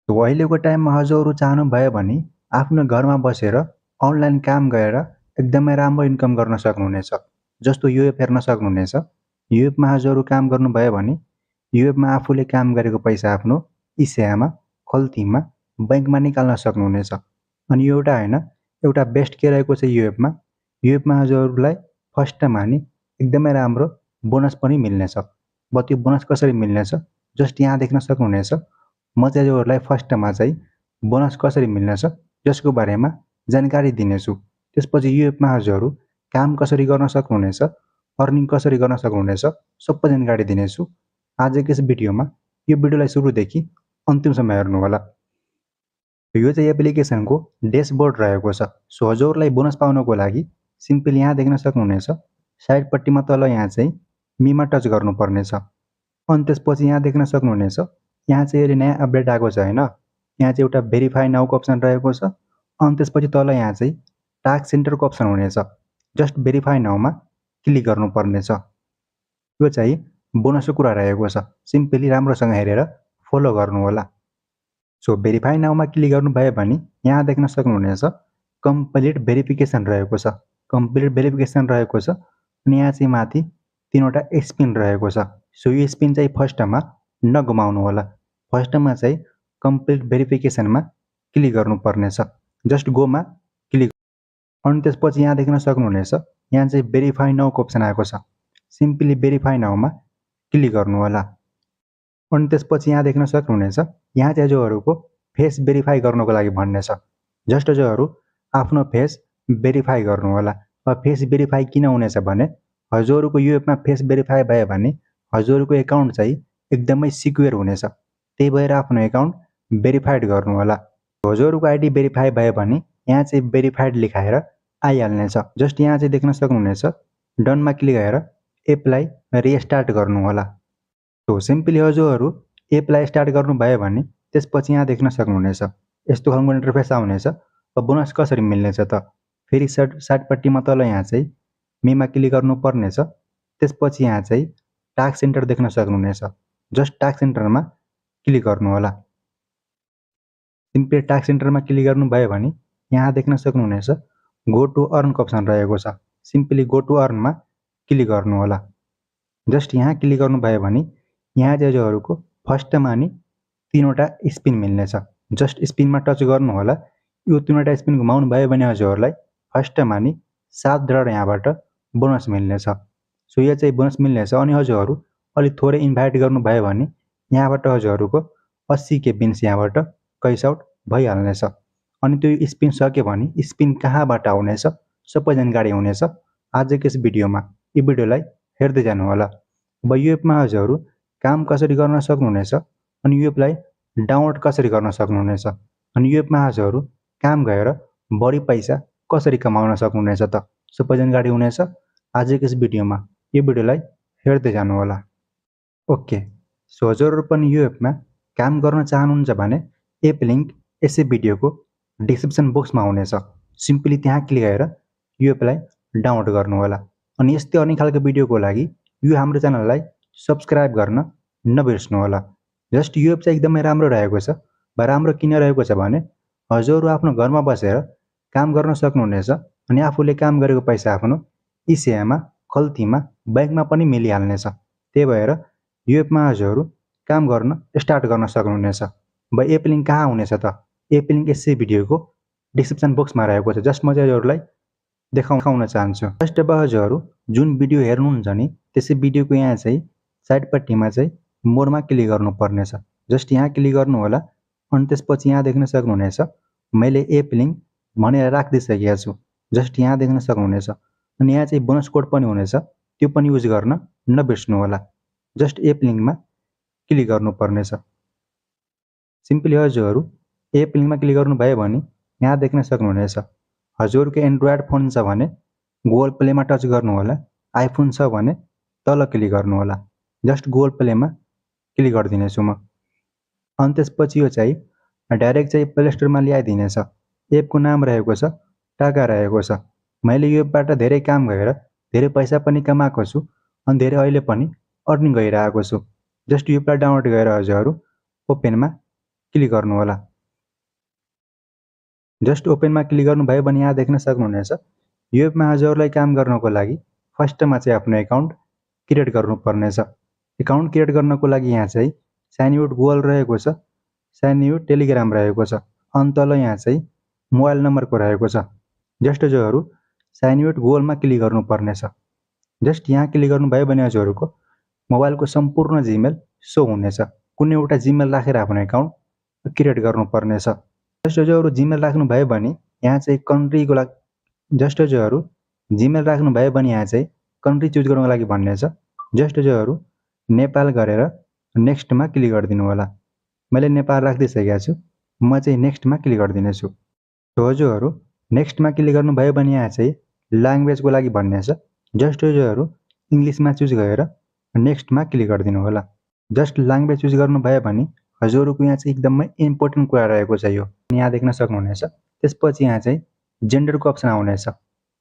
अहिलेको टाइममा हजुरहरू चाहनुभयो भने आफ्नो घरमा बसेर अनलाइन काम गरेर एकदमै राम्रो इन्कम गर्न सक्नुहुनेछ। जस्तो यो एप हेर्न सक्नुहुनेछ। यो एपमा हजुरहरू काम गर्नुभयो भने यो एपमा आफूले काम गरेको पैसा आफ्नो इसेयामा खल्तीमा बैंकमा निकाल्न सक्नुहुनेछ। अनि यो एउटा होइन, एउटा बेस्ट के रहेको छ यो एपमा हजुरहरूलाई फर्स्टमा नि एकदमै राम्रो बोनस पनि मिल्नेछ। अब त्यो बोनस कसरी मिल्नेछ जस्ट यहाँ देख्न सक्नुहुनेछ। म चाहिँ हजुरहरूलाई फर्स्टमा चाहिँ बोनस कसरी मिल्नेछ यसको बारेमा जानकारी दिनेछु। त्यसपछि यो एपमा हजुरहरू काम कसरी गर्न सक्नुहुनेछ, अर्निङ कसरी गर्न सक्नुहुनेछ सबै जानकारी दिनेछु आजको यस भिडियोमा। यो भिडियोलाई सुरुदेखि अन्तिमसम्म हेर्नुहोला। यो चाहिँ एप्लिकेसनको ड्यासबोर्ड रहेको छ। सो हजुरहरूलाई बोनस पाउनको लागि सिम्पली यहाँ देख्न सक्नुहुनेछ। साइडपट्टिमा तल यहाँ चाहिँ मीमा टच गर्नुपर्नेछ। अनि त्यसपछि यहाँ देख्न सक्नुहुनेछ यहाँ चाहिँ अहिले नयाँ अपडेट आएको छ होइन। यहाँ चाहिँ एउटा भेरिफाई नाउको अप्सन रहेको छ। अनि त्यसपछि तल यहाँ चाहिँ टास्क सेन्टरको अप्सन हुनेछ। जस्ट भेरिफाई नाउमा क्लिक गर्नुपर्नेछ। यो चाहिँ बोनसको कुरा रहेको छ। सिम्पली राम्रोसँग हेरेर फलो गर्नुहोला। सो भेरिफाई नाउमा क्लिक गर्नुभयो भने यहाँ देख्न सक्नुहुनेछ कम्प्लिट भेरिफिकेसन रहेको छ। कम्प्लिट भेरिफिकेसन रहेको छ। अनि यहाँ चाहिँ माथि 3वटा स्पिन रहेको छ। सो यो स्पिन चाहिँ फर्स्टमा नगुमाउनु होला। फर्स्टमा चाहिँ कम्प्लिट भेरिफिकेसनमा क्लिक गर्नुपर्नेछ। Just Goma click. अनि त्यसपछि यहाँ देख्न सक्नुहुनेछ यहाँ चाहिँ भेरिफाई नाउको अप्सन आएको छ। सिम्पली भेरिफाई नाउमा क्लिक गर्नु होला। अनि त्यसपछि यहाँ देख्न सक्नुहुनेछ यहाँ चाहिँ हजुरहरूको फेस भेरिफाई गर्नको लागि भन्ने छ। जस्ट हजुरहरू आफ्नो फेस भेरिफाई गर्नु होला। अब फेस भेरिफाई किन हुनेछ भने हजुरहरूको यो एपमा फेस भेरिफाई भयो भने हजुरहरूको एकाउन्ट चाहिँ एकदमै सिक्योर हुनेछ। त्यही भएर आफ्नो एकाउन्ट भेरिफाइड गर्नु होला। हजुरहरूको आइडी भेरिफाई भयो भने यहाँ चाहिँ भेरिफाइड लेखाएर आइहाल्नेछ। जस्ट यहाँ चाहिँ देख्न सक्नुहुनेछ डनमा क्लिक गरेर एपलाई रिस्टार्ट गर्नु होला। सो सिम्पली हजुरहरू एपलाई स्टार्ट गर्नुभयो भने त्यसपछि यहाँ देख्न सक्नुहुनेछ यस्तो खालको इन्टरफेस आउनेछ। अब बोनस कसरी मिल्नेछ त फेरि साइडपट्टिमा तल यहाँ चाहिँ मीमा क्लिक गर्नुपर्नेछ। त्यसपछि यहाँ चाहिँ टास्क सेन्टर देख्न सक्नुहुनेछ। जस्ट टास्क सेन्टरमा क्लिक गर्नु होला। सिम्पली टास्क सेन्टरमा क्लिक गर्नुभयो भने यहाँ देख्न सक्नुहुनेछ गो टु अर्नको अप्सन रहेको छ। सिम्पली गो टु अर्नमा क्लिक गर्नु होला। जस्ट यहाँ क्लिक गर्नुभयो भने यहाँ चाहिँ हजुरहरूको फर्स्टमा नि 3वटा स्पिन मिल्नेछ। जस्ट स्पिनमा टच गर्नु होला। यो 3वटा स्पिन घुमाउनु भयो भने हजुरहरूलाई फर्स्टमा नि 7 डलर यहाँबाट बोनस मिल्नेछ। सो यो चाहिँ बोनस मिल्नेछ। अनि हजुरहरू अलि थोरै इन्भाइट गर्नुभयो भने यहाँबाट हजुरहरूको 80 के बिन्स यहाँबाट कैस आउट भइहाल्नेछ। अनि त्यो स्पिन सक्यो भने स्पिन कहाँबाट आउनेछ सबै जानकारी हुनेछ आजको यस भिडियोमा। यो भिडियोलाई हेर्दै जानु होला। अब यो एपमा हजुरहरू काम कसरी गर्न सक्नुहुनेछ अनि यो एपलाई डाउनलोड कसरी गर्न सक्नुहुनेछ अनि यो एपमा हजुरहरू काम गरेर बढी पैसा कसरी कमाउन सक्नुहुनेछ त सबै जानकारी हुनेछ आजको यस भिडियोमा। यो भिडियोलाई हेर्दै जानु होला। ओके, सो हजुरहरू पनि यो एपमा काम गर्न चाहनुहुन्छ भने एप लिङ्क यसै भिडियोको डिस्क्रिप्सन बक्समा हुनेछ। सिम्पली त्यहाँ क्लिक गरेर यो एपलाई डाउनलोड गर्नु होला। अनि यस्तै अन्य खालको भिडियोको लागि यो हाम्रो च्यानललाई सब्सक्राइब गर्न नबिर्सनु होला। जस्ट यो एप चाहिँ एकदमै राम्रो रहेको छ। राम्रो किन रहेको छ भने हजुरहरू आफ्नो घरमा बसेर काम गर्न सक्नुहुनेछ अनि आफूले काम गरेको पैसा आफ्नो इसेयामा खल्तीमा बैंकमा पनि मिलिहाल्नेछ। त्यही भएर यो एपमा हजुरहरू काम गर्न स्टार्ट गर्न सक्नुहुनेछ। अब एप लिङ्क कहाँ हुनेछ त एप लिङ्क यसै भिडियोको डिस्क्रिप्सन बक्समा रहेको छ। जस्ट म चाहिँ हजुरहरूलाई देखाउन चाहन्छु। जस्ट अब हजुरहरू जुन भिडियो हेर्नुहुन्छ नि त्यसै भिडियोको यहाँ चाहिँ साइडपट्टिमा चाहिँ मोरमा क्लिक गर्नुपर्नेछ। जस्ट यहाँ क्लिक गर्नु होला। अनि त्यसपछि यहाँ देख्न सक्नुहुनेछ मैले एप लिङ्क भनेर राखिदिइसकेको छु। जस्ट यहाँ देख्न सक्नुहुनेछ। अनि यहाँ चाहिँ बोनस कोड पनि हुनेछ त्यो पनि युज गर्न नबिर्सनु होला। जस्ट एप लिङ्कमा क्लिक गर्नुपर्नेछ। सिम्पली हजुरहरू एप लिङ्कमा क्लिक गर्नुभयो भने यहाँ देख्न सक्नुहुनेछ हजुरको एन्ड्रोइड फोन छ भने गुगल प्लेमा टच गर्नु होला। आइफोन छ भने तल क्लिक गर्नु होला। जस्ट गुगल प्लेमा क्लिक गरिदिनेछु म। अनि त्यसपछि यो चाहिँ डाइरेक्ट चाहिँ प्ले स्टोरमा ल्याइदिनेछ। एपको नाम रहेको छ टाका रहेको छ। मैले यो एपबाट धेरै काम गरेर धेरै पैसा पनि कमाएको छु अनि धेरै अहिले पनि अर्निङ गरिरहेको छु। जस्ट यो एपलाई डाउनलोड गरेर हजुरहरू ओपेनमा क्लिक गर्नुहोला। जस्ट ओपनमा क्लिक गर्नुभयो भने यहाँ देख्न सक्नुहुनेछ यो एपमा हजुरलाई काम गर्नको लागि फर्स्टमा चाहिँ आफ्नो एकाउन्ट क्रिएट गर्नुपर्नेछ। एकाउन्ट क्रिएट गर्नको लागि यहाँ चाहिँ साइन इन विथ गुगल रहेको छ, साइन इन विथ टेलिग्राम रहेको छ, अनि तल यहाँ चाहिँ मोबाइल नम्बरको रहेको छ। जस्ट हजुरहरू साइन इन विथ गुगलमा क्लिक गर्नुपर्नेछ। जस्ट यहाँ क्लिक गर्नुभयो भने हजुरहरूको मोबाइलको सम्पूर्ण जिमेल सो हुनेछ। कुनै एउटा जिमेल राखेर आफ्नो एकाउन्ट क्रिएट गर्नुपर्नेछ। जस्ट हजुरहरू जिमेल राख्नुभयो भने यहाँ चाहिँ कन्ट्रीको लागि जस्ट हजुरहरू जिमेल राख्नुभयो भने यहाँ चाहिँ कन्ट्री चुज गर्नको लागि भन्नेछ। जस्ट हजुरहरू नेपाल गरेर नेक्स्टमा क्लिक गरिदिनु होला। मैले नेपाल राखिदिइसकेको छु, म चाहिँ नेक्स्टमा क्लिक गरिदिनेछु। हजुरहरू नेक्स्टमा क्लिक गर्नुभयो भने यहाँ चाहिँ ल्याङ्ग्वेजको लागि भन्नेछ। जस्ट हजुरहरू इङ्ग्लिसमा चुज गरेर नेक्स्टमा क्लिक गरिदिनु होला। जस्ट ल्याङ्ग्वेज चुज गर्नुभयो भने हजुरहरूको यहाँ चाहिँ एकदमै इम्पोर्टेन्ट कुरा रहेको छ। यो यहाँ देख्न सक्नुहुनेछ। त्यसपछि यहाँ चाहिँ जेन्डरको अप्सन आउनेछ।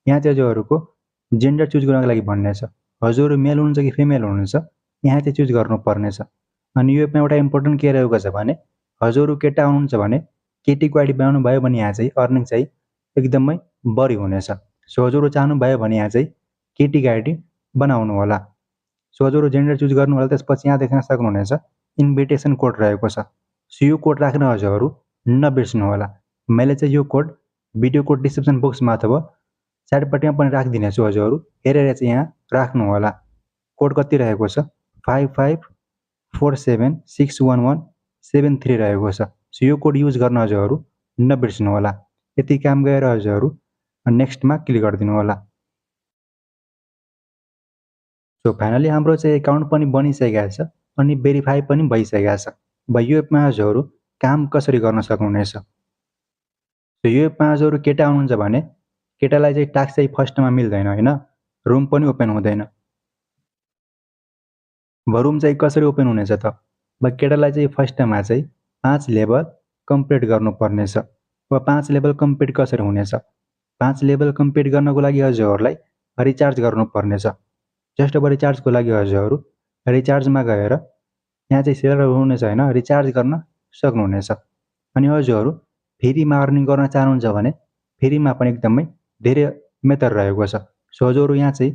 यहाँ चाहिँ हजुरहरूको जेन्डर चुज गर्नको लागि भन्नेछ। हजुर मेल हुनुहुन्छ कि फिमेल हुनुहुन्छ यहाँ चाहिँ चुज गर्नुपर्नेछ। अनि यो एपमा एउटा इम्पोर्टेन्ट के रहेको छ भने हजुर केटा हुनुहुन्छ भने केटीको आइडी बनाउनु भयो भने यहाँ चाहिँ अर्निङ चाहिँ एकदमै बढी हुनेछ। सो हजुर चाहनुभयो भने यहाँ चाहिँ केटीको आइडी बनाउनु होला। सो हजुर जेन्डर चुज गर्नु होला। त्यसपछि यहाँ देख्न सक्नुहुनेछ इन्भिटेसन कोड रहेको छ। सो यो कोड राख्न हजुरहरू नबिर्सनु होला। मैले चाहिँ यो कोड भिडियोको डिस्क्रिप्सन बक्समा अथवा साइडपट्टिमा पनि राखिदिनेछु। हजुरहरू हेरेर चाहिँ यहाँ राख्नु होला। कोड कति रहेको छ 5547611773 रहेको छ। सो यो कोड युज गर्न हजुरहरू नबिर्सनु होला। यति काम गरेर हजुरहरू नेक्स्टमा क्लिक गरिदिनु होला। सो फाइनली हाम्रो चाहिँ एकाउन्ट पनि बनिसकेको छ अनि भेरिफाई पनि भइसकेको छ। अब यो एपमा हजुरहरू काम कसरी गर्न सक्नुहुनेछ। सो यो एपमा हजुरहरू केटा हुनुहुन्छ भने केटालाई चाहिँ टास्क चाहिँ फर्स्टमा मिल्दैन हैन, रुम पनि ओपन हुँदैन। रुम चाहिँ कसरी ओपन हुनेछ त? अब केटालाई चाहिँ फर्स्टमा चाहिँ 5 लेभल कम्प्लिट गर्नुपर्नेछ। अब 5 लेभल कम्प्लिट कसरी हुनेछ? 5 लेभल कम्प्लिट गर्नको लागि हजुरहरूलाई रिचार्ज गर्नुपर्नेछ। जस्ट अब रिचार्जको लागि हजुरहरू रिचार्जमा गएर यहाँ चाहिँ सेलर हुनेछ हैन, रिचार्ज गर्न सक्नुहुनेछ। अनि हजुरहरू फ्रीमा अर्निङ गर्न चाहनुहुन्छ भने फ्रीमा पनि एकदमै धेरै मेथड रहेको छ। सो हजुरहरू यहाँ चाहिँ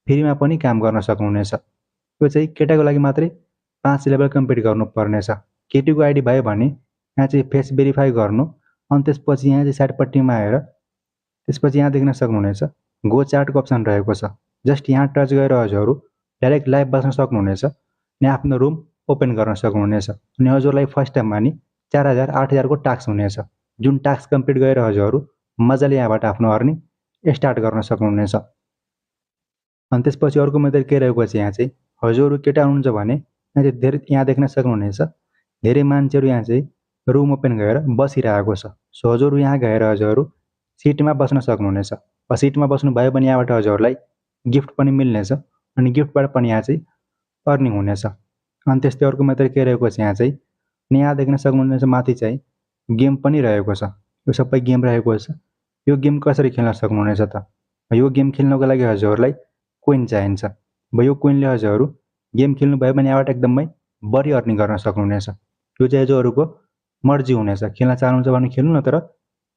फ्रीमा पनि काम गर्न सक्नुहुनेछ। यो चाहिँ केटाको लागि मात्रै 5 लेभल कम्प्लिट गर्नुपर्नेछ। केटीको आइडी भयो भने यहाँ चाहिँ फेस भेरिफाई गर्नु, अनि त्यसपछि यहाँ चाहिँ साइडपट्टिमा आएर त्यसपछि यहाँ देख्न सक्नुहुनेछ गो चार्टको अप्सन रहेको छ। जस्ट यहाँ टच गरेर हजुरहरू डाइरेक्ट लाइभ बस्न सक्नुहुनेछ अनि आफ्नो रुम ओपन गर्न सक्नुहुनेछ। अनि हजुरलाई फर्स्ट टाइममा नि 4000 8000 को टास्क हुनेछ। जुन टास्क कम्प्लिट गरेर हजुरहरू मजाले यहाँबाट आफ्नो अर्निङ स्टार्ट गर्न सक्नुहुनेछ। अनि त्यसपछि अर्को मेथड के रहेको छ, यहाँ चाहिँ हजुरहरू केटा हुनुहुन्छ भने यहाँ चाहिँ धेरै यहाँ देख्न सक्नुहुनेछ धेरै मान्छेहरू यहाँ चाहिँ रुम ओपन गरेर बसिरहेको छ। सो हजुरहरू यहाँ गएर हजुरहरू सिटमा बस्न सक्नुहुनेछ। सिटमा बस्नु भयो भने यहाँबाट हजुरहरूलाई गिफ्ट पनि मिल्नेछ अनि गिफ्टबाट पनि यहाँ चाहिँ अर्निङ हुनेछ। अनि त्यस्तै अर्को मेथड के रहेको छ, यहाँ चाहिँ यहाँ देख्न सक्नुहुनेछ माथि चाहिँ गेम पनि रहेको छ। यो सबै गेम रहेको छ। यो गेम कसरी खेल्न सक्नुहुनेछ त? यो गेम खेल्नको लागि हजुरहरूलाई कोइन चाहिन्छ। अब यो कोइनले हजुरहरू गेम खेल्नु भयो भने यहाँबाट एकदमै बढी अर्निङ गर्न सक्नुहुनेछ। यो चाहिँ हजुरहरूको मर्जी हुनेछ, खेल्न चाहनुहुन्छ भने खेल्नु, नत्र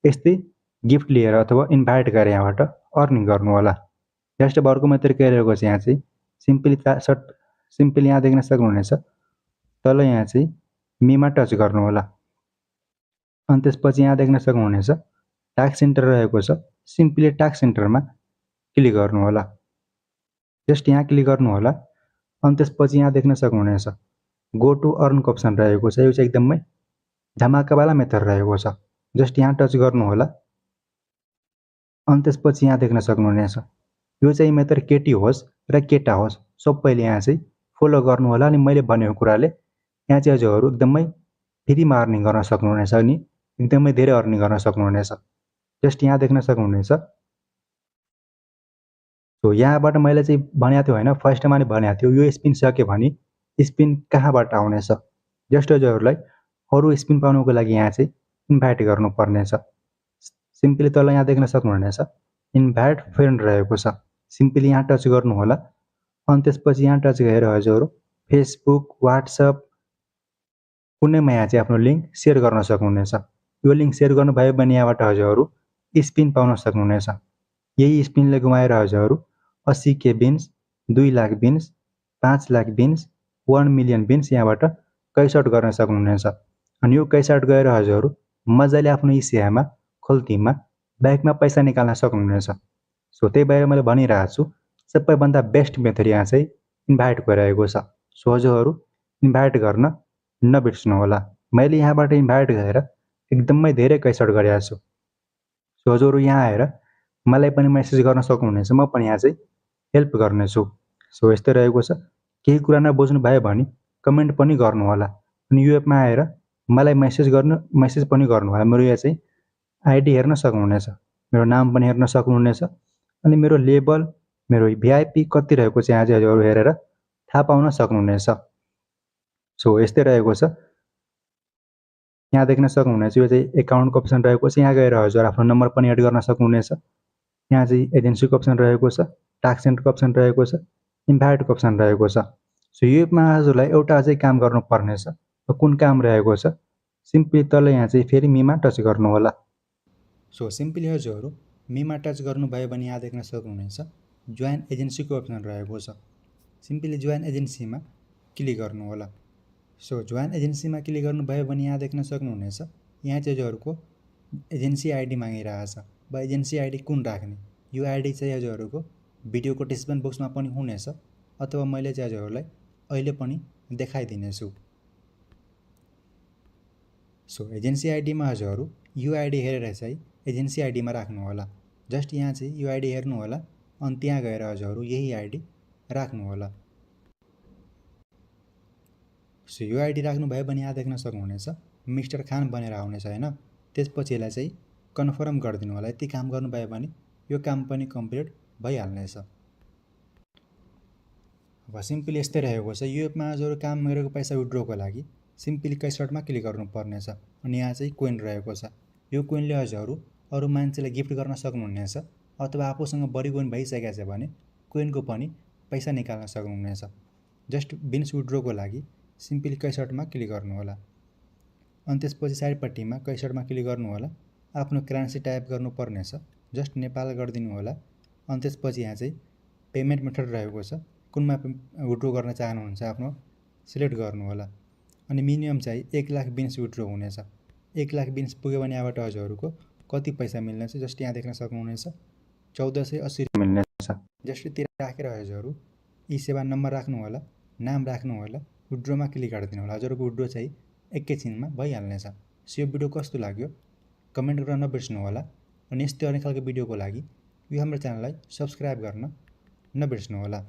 यस्तै गिफ्ट लिएर अथवा इन्भाइट गरेर यहाँबाट अर्निङ गर्नु होला। जस्ट अब अर्को मेथड के रहेको छ, यहाँ चाहिँ सिम्पली यहाँ देख्न सक्नुहुनेछ तल यहाँ चाहिँ मीमा टच गर्नु होला। अनि त्यसपछि यहाँ देख्न सक्नुहुनेछ टास्क सेन्टर रहेको छ। सिम्पली टास्क सेन्टरमा क्लिक गर्नु होला। जस्ट यहाँ क्लिक गर्नु होला। अनि त्यसपछि यहाँ देख्न सक्नुहुनेछ गो टु अर्नको अप्सन रहेको छ। यो चाहिँ एकदमै धमाकावाला मेथड रहेको छ। जस्ट यहाँ टच गर्नु होला। अनि त्यसपछि यहाँ देख्न सक्नुहुनेछ यो चाहिँ मेथड केटी होस् र केटा होस् सबैले यहाँ चाहिँ फलो गर्नु होला। अनि मैले भनेको कुराले यहाँ चाहिँ हजुरहरू एकदमै फ्रीमा अर्निङ गर्न सक्नुहुनेछ अनि एकदमै धेरै अर्निङ गर्न सक्नुहुनेछ। जस्ट यहाँ देख्न सक्नुहुनेछ। सो यहाँबाट मैले चाहिँ भनेको थियो होइन, फर्स्टमा नै भनेको थियो यो स्पिन सक्यो भने स्पिन कहाँबाट आउनेछ। जस्ट हजुरहरूलाई अरू स्पिन पाउनुको लागि यहाँ चाहिँ इन्भाइट गर्नुपर्नेछ। सिम्पली तल यहाँ देख्न सक्नुहुनेछ इन्भाइट फ्रेन्ड रहेको छ। सिम्पली यहाँ टच गर्नु होला। अनि त्यसपछि यहाँ टच गरेर हजुरहरू फेसबुक, व्हाट्सएप कुनैमा यहाँ चाहिँ आफ्नो लिङ्क सेयर गर्न सक्नुहुनेछ। यो लिङ्क सेयर गर्नुभयो भने यहाँबाट हजुरहरू स्पिन पाउन सक्नुहुनेछ। यही स्पिनले घुमाएर हजुरहरू 80K beans, 2 lakh beans, 5 lakh beans, 1 million beans यहाँबाट कैस आउट गर्न सक्नुहुनेछ। अनि यो कैस आउट गरेर हजुरहरू मजाले आफ्नो इसिआमा खोल्तीमा ब्याङ्कमा पैसा निकाल्न सक्नुहुनेछ। सो त्यही भएर मैले भनिरहेको छु सबैभन्दा बेस्ट मेथड यहाँ चाहिँ इन्भाइटको रहेको छ। सो हजुरहरू इन्भाइट गर्न नबिर्सनु होला। मैले यहाँबाट इन्भाइट गरेर एकदमै धेरै कैस आउट गरेको छु। सो हजुरहरू यहाँ आएर मलाई पनि मेसेज गर्न सक्नुहुनेछ, म पनि यहाँ चाहिँ हेल्प गर्नेछु। सो यस्तै रहेको छ। केही कुरा नबुझ्नुभयो भने कमेन्ट पनि गर्नु होला। अनि यो एपमा आएर मलाई मेसेज पनि गर्नु होला। मेरो यहाँ चाहिँ आइडी हेर्न सक्नुहुनेछ, मेरो नाम पनि हेर्न सक्नुहुनेछ, अनि मेरो लेभल, मेरो भिआइपी कति रहेको छ यहाँ चाहिँ हजुरहरू हेरेर थाहा पाउन सक्नुहुनेछ। सो यस्तै रहेको छ। यहाँ देख्न सक्नुहुनेछ यो चाहिँ एकाउन्टको अप्सन रहेको छ। यहाँ गएर हजुर आफ्नो नम्बर पनि एड गर्न सक्नुहुनेछ। यहाँ चाहिँ एजेन्सीको अप्सन रहेको छ, टास्क सेन्टरको अप्सन रहेको छ, इन्भाइटको अप्सन रहेको छ। सो यो एपमा हजुरलाई एउटा अझै काम गर्नुपर्नेछ। कुन काम रहेको छ, सिम्पली तल यहाँ चाहिँ फेरि मीमा टच गर्नु होला। सो सिम्पली हजुरहरू मीमा टच गर्नुभयो भने यहाँ देख्न सक्नुहुनेछ जोइन एजेन्सीको अप्सन रहेको छ। सिम्पली जोइन एजेन्सीमा क्लिक गर्नु होला। सो जोइन एजेन्सीमा क्लिक गर्नुभयो भने यहाँ देख्न सक्नुहुनेछ यहाँ चाहिँ हजुरहरूको एजेन्सी आइडी मागिरहेछ वा एजेन्सी आइडी कुन राख्ने। यो आइडी चाहिँ हजुरहरूको भिडियोको डिस्क्रिप्सन बक्समा पनि हुनेछ, अथवा मैले चाहिँ हजुरहरूलाई अहिले पनि देखाइदिनेछु। सो एजेन्सी आइडीमा हजुरहरू यो आइडी हेरेर चाहिँ एजेन्सी आइडीमा राख्नु होला। जस्ट यहाँ चाहिँ यो आइडी हेर्नु होला, अनि त्यहाँ गएर हजुरहरू यही आइडी राख्नु होला। सो यो आइडी राख्नुभयो भने यहाँ देख्न सक्नुहुनेछ मिस्टर खान भनेर आउनेछ हैन। त्यसपछि यसलाई चाहिँ कन्फर्म गरिदिनु होला। यति काम गर्नुभयो भने यो काम पनि कम्प्लिट भइहाल्नेछ। अब सिम्पली यस्तै रहेको छ। यो एपमा हजुरहरू काम गरेको पैसा विड्रोको लागि सिम्पली कैस आउटमा क्लिक गर्नुपर्नेछ। अनि यहाँ चाहिँ कोइन रहेको छ। यो कोइनले हजुरहरू अरू मान्छेलाई गिफ्ट गर्न सक्नुहुनेछ, अथवा आफूसँग बढी कोइन भइसकेको छ भने कोइनको पनि पैसा निकाल्न सक्नुहुनेछ। जस्ट बिन्स विड्रोको लागि सिम्पली कैस आउटमा क्लिक गर्नु होला। अनि त्यसपछि साइडपट्टिमा कैस आउटमा क्लिक गर्नु होला। आफ्नो करेन्सी टाइप गर्नुपर्नेछ, जस्ट नेपाल गरिदिनु होला। अनि त्यसपछि यहाँ चाहिँ पेमेन्ट मेथड रहेको छ, कुनमा विड्रो गर्न चाहनुहुन्छ आफ्नो सिलेक्ट गर्नु होला। अनि मिनिमम चाहिँ 1 लाख बिन्स विड्रो हुनेछ। 1 लाख बिन्स पुग्यो भने यहाँबाट हजुरहरूको कति पैसा मिल्नेछ जस्ट यहाँ देख्न सक्नुहुनेछ 1480 मिल्नेछ। जस्ट यति राखेर हजुरहरू ई सेवा नम्बर राख्नु होला, नाम राख्नु होला, विड्रोमा क्लिक गरिदिनु होला। हजुरको विड्रो चाहिँ एकैछिनमा भइहाल्नेछ। सो यो भिडियो कस्तो लाग्यो कमेन्ट गर्न नबिर्सनु होला। अनि यस्तै अन्य खालको भिडियोको लागि यो हाम्रो च्यानललाई सब्स्क्राइब गर्न नबिर्सनु होला।